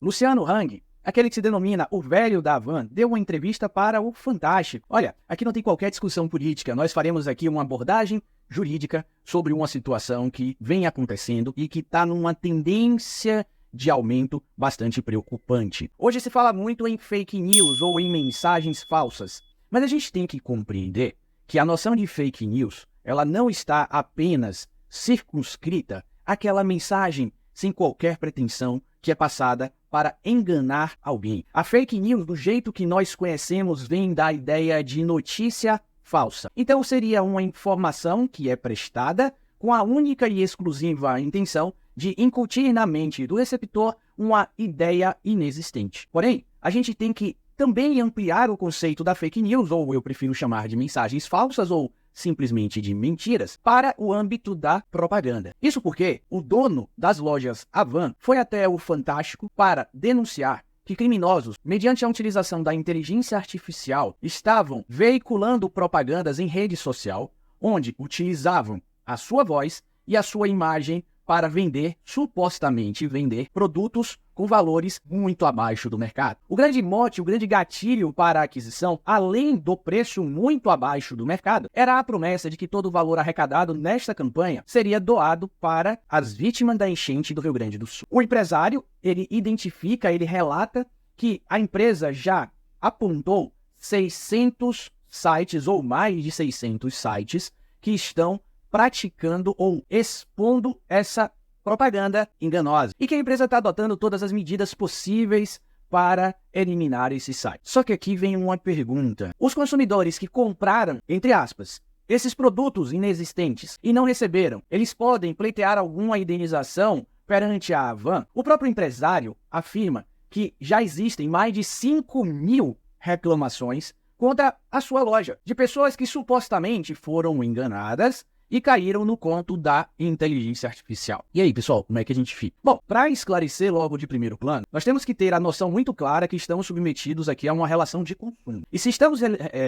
Luciano Hang, aquele que se denomina o velho da Havan, deu uma entrevista para o Fantástico. Olha, aqui não tem qualquer discussão política, nós faremos aqui uma abordagem jurídica sobre uma situação que vem acontecendo e que está numa tendência de aumento bastante preocupante. Hoje se fala muito em fake news ou em mensagens falsas, mas a gente tem que compreender que a noção de fake news, ela não está apenas circunscrita àquela mensagem sem qualquer pretensão que é passada para enganar alguém. A fake news, do jeito que nós conhecemos, vem da ideia de notícia falsa. Então seria uma informação que é prestada com a única e exclusiva intenção de incutir na mente do receptor uma ideia inexistente. Porém, a gente tem que também ampliar o conceito da fake news, ou eu prefiro chamar de mensagens falsas, ou simplesmente de mentiras, para o âmbito da propaganda. Isso porque o dono das lojas Havan foi até o Fantástico para denunciar que criminosos, mediante a utilização da inteligência artificial, estavam veiculando propagandas em rede social, onde utilizavam a sua voz e a sua imagem para vender, supostamente vender, produtos com valores muito abaixo do mercado. O grande mote, o grande gatilho para a aquisição, além do preço muito abaixo do mercado, era a promessa de que todo o valor arrecadado nesta campanha seria doado para as vítimas da enchente do Rio Grande do Sul. O empresário, ele identifica, ele relata que a empresa já apontou 600 sites ou mais de 600 sites que estão praticando ou expondo essa propaganda enganosa. E que a empresa está adotando todas as medidas possíveis para eliminar esse site. Só que aqui vem uma pergunta. Os consumidores que compraram, entre aspas, esses produtos inexistentes e não receberam, eles podem pleitear alguma indenização perante a Havan? O próprio empresário afirma que já existem mais de 5.000 reclamações contra a sua loja, de pessoas que supostamente foram enganadas e caíram no conto da inteligência artificial. E aí, pessoal, como é que a gente fica? Bom, para esclarecer logo de primeiro plano, nós temos que ter a noção muito clara que estamos submetidos aqui a uma relação de consumo. E se estamos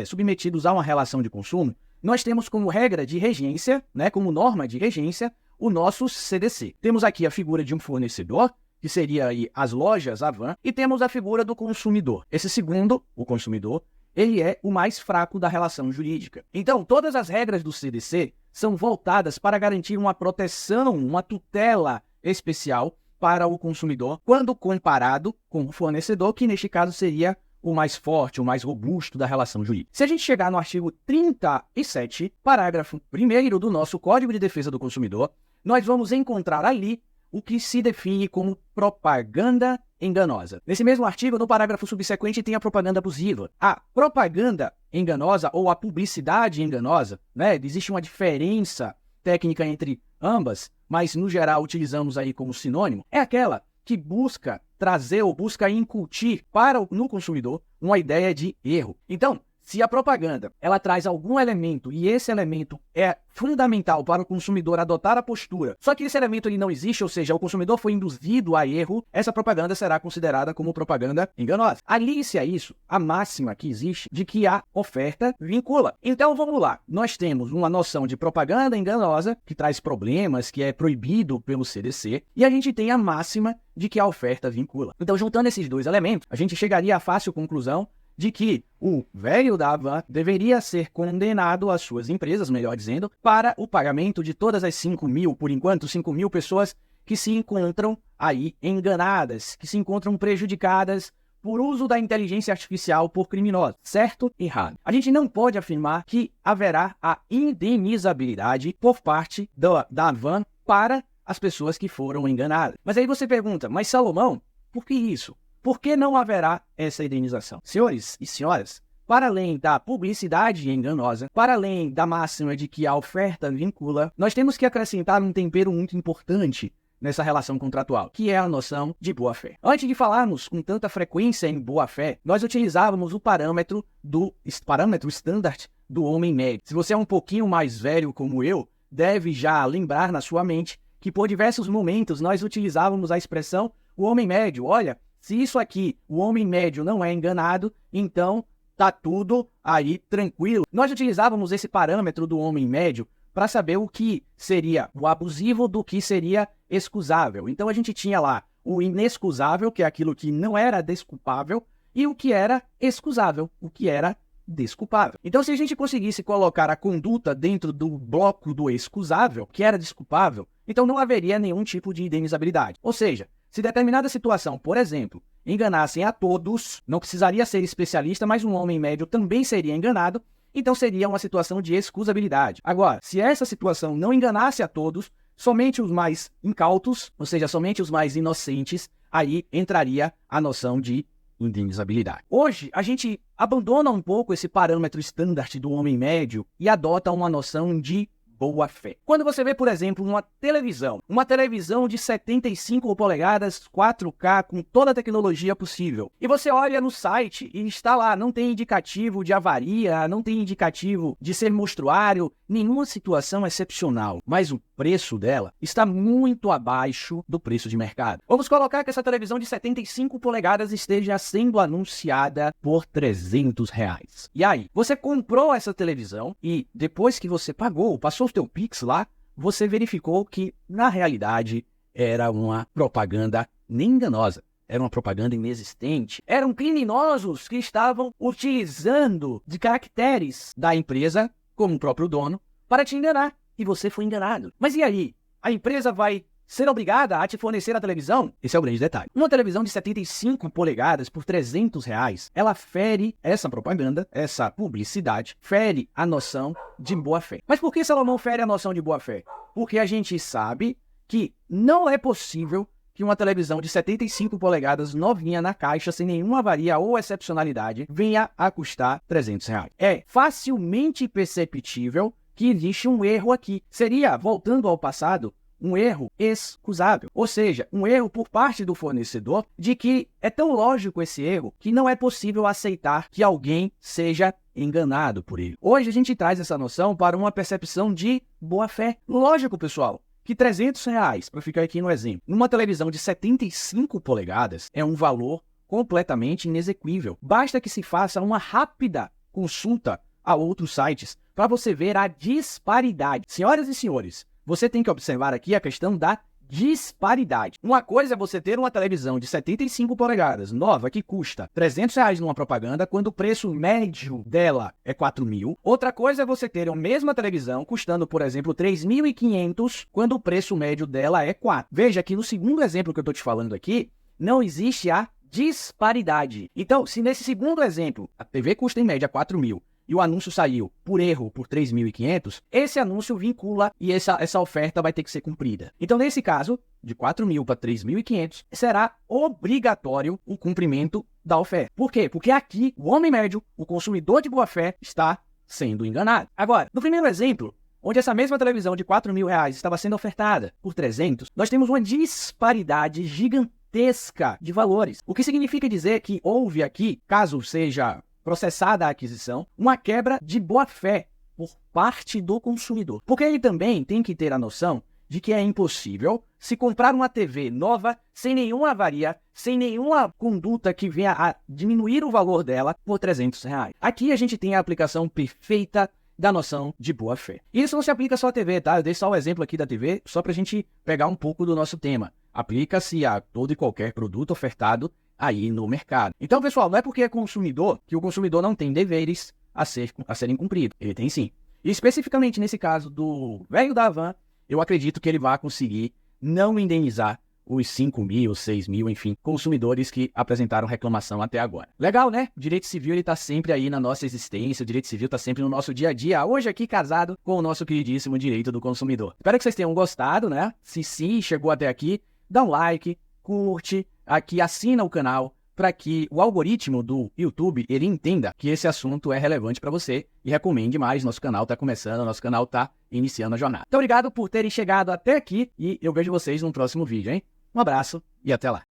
submetidos a uma relação de consumo, nós temos como regra de regência, como norma de regência, o nosso CDC. Temos aqui a figura de um fornecedor, que seria aí as lojas Havan, e temos a figura do consumidor. Esse segundo, o consumidor, ele é o mais fraco da relação jurídica. Então, todas as regras do CDC são voltadas para garantir uma proteção, uma tutela especial para o consumidor, quando comparado com o fornecedor, que neste caso seria o mais forte, o mais robusto da relação jurídica. Se a gente chegar no artigo 37, parágrafo 1º do nosso Código de Defesa do Consumidor, nós vamos encontrar ali o que se define como propaganda enganosa. Nesse mesmo artigo, no parágrafo subsequente, tem a propaganda abusiva. A propaganda enganosa ou a publicidade enganosa, existe uma diferença técnica entre ambas, mas no geral utilizamos aí como sinônimo, é aquela que busca trazer ou busca incutir no consumidor uma ideia de erro. Então, se a propaganda ela traz algum elemento e esse elemento é fundamental para o consumidor adotar a postura, só que esse elemento ele não existe, ou seja, o consumidor foi induzido a erro, essa propaganda será considerada como propaganda enganosa. Alice a isso, a máxima que existe de que a oferta vincula. Então vamos lá, nós temos uma noção de propaganda enganosa que traz problemas, que é proibido pelo CDC, e a gente tem a máxima de que a oferta vincula. Então, juntando esses dois elementos, a gente chegaria à fácil conclusão de que o velho da Havan deveria ser condenado às suas empresas, melhor dizendo, para o pagamento de todas as 5.000, por enquanto, 5.000 pessoas que se encontram aí enganadas, que se encontram prejudicadas por uso da inteligência artificial por criminosos. Certo? Errado. A gente não pode afirmar que haverá a indenizabilidade por parte da Havan para as pessoas que foram enganadas. Mas aí você pergunta, mas Salomão, por que isso? Por que não haverá essa indenização? Senhores e senhoras, para além da publicidade enganosa, para além da máxima de que a oferta vincula, nós temos que acrescentar um tempero muito importante nessa relação contratual, que é a noção de boa-fé. Antes de falarmos com tanta frequência em boa-fé, nós utilizávamos o parâmetro standard do homem médio. Se você é um pouquinho mais velho como eu, deve já lembrar na sua mente que por diversos momentos nós utilizávamos a expressão o homem médio. Olha, se isso aqui, o homem médio não é enganado, então tá tudo aí tranquilo. Nós utilizávamos esse parâmetro do homem médio para saber o que seria o abusivo do que seria excusável. Então a gente tinha lá o inexcusável, que é aquilo que não era desculpável, e o que era excusável, o que era desculpável. Então, se a gente conseguisse colocar a conduta dentro do bloco do excusável, que era desculpável, então não haveria nenhum tipo de indenizabilidade. Ou seja, se determinada situação, por exemplo, enganassem a todos, não precisaria ser especialista, mas um homem médio também seria enganado, então seria uma situação de excusabilidade. Agora, se essa situação não enganasse a todos, somente os mais incautos, ou seja, somente os mais inocentes, aí entraria a noção de indenizabilidade. Hoje, a gente abandona um pouco esse parâmetro standard do homem médio e adota uma noção de boa-fé. Quando você vê, por exemplo, uma televisão de 75 polegadas, 4K, com toda a tecnologia possível, e você olha no site e está lá, não tem indicativo de avaria, não tem indicativo de ser mostruário, nenhuma situação excepcional, mas o preço dela está muito abaixo do preço de mercado. Vamos colocar que essa televisão de 75 polegadas esteja sendo anunciada por R$300. E aí, você comprou essa televisão e depois que você passou o teu Pix lá, você verificou que, na realidade, era uma propaganda nem enganosa. Era uma propaganda inexistente. Eram criminosos que estavam utilizando de caracteres da empresa, como o próprio dono, para te enganar. E você foi enganado. Mas e aí? A empresa vai ser obrigada a te fornecer a televisão? Esse é o grande detalhe. Uma televisão de 75 polegadas por R$300, ela fere essa propaganda, essa publicidade, fere a noção de boa-fé. Mas por que ela não fere a noção de boa-fé? Porque a gente sabe que não é possível que uma televisão de 75 polegadas novinha na caixa, sem nenhuma avaria ou excepcionalidade, venha a custar R$300. É facilmente perceptível que existe um erro aqui. Seria, voltando ao passado, um erro excusável, ou seja, um erro por parte do fornecedor de que é tão lógico esse erro que não é possível aceitar que alguém seja enganado por ele. Hoje a gente traz essa noção para uma percepção de boa-fé. Lógico, pessoal, que R$300, para ficar aqui no exemplo, numa televisão de 75 polegadas é um valor completamente inexequível. Basta que se faça uma rápida consulta a outros sites para você ver a disparidade. Senhoras e senhores, você tem que observar aqui a questão da disparidade. Uma coisa é você ter uma televisão de 75 polegadas nova que custa R$300 numa propaganda, quando o preço médio dela é 4.000. Outra coisa é você ter a mesma televisão custando, por exemplo, 3.500, quando o preço médio dela é 4. Veja que no segundo exemplo que eu estou te falando aqui, não existe a disparidade. Então, se nesse segundo exemplo a TV custa em média 4.000, e o anúncio saiu, por erro, por 3.500, esse anúncio vincula e essa oferta vai ter que ser cumprida. Então, nesse caso, de 4.000 para 3.500, será obrigatório o cumprimento da oferta. Por quê? Porque aqui, o homem médio, o consumidor de boa-fé, está sendo enganado. Agora, no primeiro exemplo, onde essa mesma televisão de R$4.000 estava sendo ofertada por 300, nós temos uma disparidade gigantesca de valores. O que significa dizer que houve aqui, caso seja processada a aquisição, uma quebra de boa-fé por parte do consumidor. Porque ele também tem que ter a noção de que é impossível se comprar uma TV nova sem nenhuma avaria, sem nenhuma conduta que venha a diminuir o valor dela por R$300. Aqui a gente tem a aplicação perfeita da noção de boa-fé. Isso não se aplica só à TV, tá? Eu dei só o exemplo aqui da TV, só para a gente pegar um pouco do nosso tema. Aplica-se a todo e qualquer produto ofertado aí no mercado. Então, pessoal, não é porque é consumidor que o consumidor não tem deveres a serem cumpridos. Ele tem sim. E especificamente nesse caso do velho da Havan, eu acredito que ele vai conseguir não indenizar os 5.000, 6.000, enfim, consumidores que apresentaram reclamação até agora. Legal, né? O direito civil está sempre aí na nossa existência, o direito civil está sempre no nosso dia a dia, hoje aqui casado com o nosso queridíssimo direito do consumidor. Espero que vocês tenham gostado, né? Se sim, chegou até aqui, dá um like, curte, aqui assina o canal para que o algoritmo do YouTube ele entenda que esse assunto é relevante para você e recomende mais. Nosso canal está começando, nosso canal está iniciando a jornada. Muito obrigado por terem chegado até aqui e eu vejo vocês no próximo vídeo, hein? Um abraço e até lá.